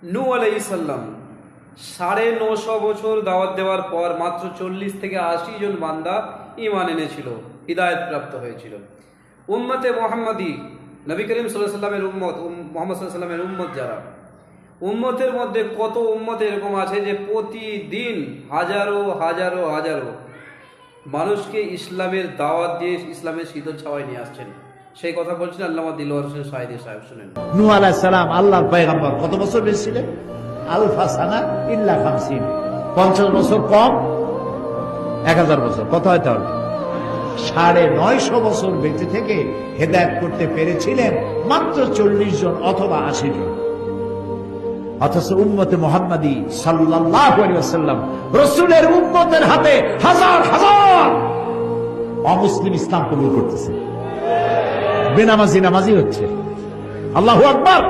নূহ আলাইহিস সালাম 950 বছর দাওয়াত দেওয়ার পর মাত্র 40 থেকে 80 জন বান্দা ঈমান এনেছিল, হিদায়াত প্রাপ্ত হয়েছিল। উম্মতে মুহাম্মাদি, নবী করিম সাল্লাল্লাহু আলাইহি ওয়াসাল্লামের উম্মত, মুহাম্মদ সাল্লাল্লাহু আলাইহি ওয়াসাল্লামের উম্মত যারা, উম্মতের মধ্যে কত উম্মত এরকম আছে যে প্রতিদিন হাজারো হাজারো হাজারো মানুষকে ইসলামের দাওয়াত দিয়ে ইসলামের শীতল ছাওয়ায় নিয়ে আসছেন। সেই কথা বলছেন আল্লামা দিলওয়ার হোসেন সাঈদী সাহেব। শুনেন, নূহ আলাইহিস সালাম আল্লাহর পয়গম্বর কত বছর বেঁচে ছিলেন? আলফা সানা ইল্লা 50, 50 বছর কম 1000 বছর, কত হয় তাহলে? 950 বছর বেঁচে থেকে হেদায়েত করতে পেরেছিলেন মাত্র 40 জন অথবা 80 জন। অথচ উম্মতে মুহাম্মাদি সাল্লাল্লাহু আলাইহি ওয়াসাল্লাম রাসূলের উম্মতের হাতে হাজার হাজার অমুসলিম ইসলাম কবুল করতেছে, বেনামাজি নামাজি হচ্ছে। আল্লাহু আকবার।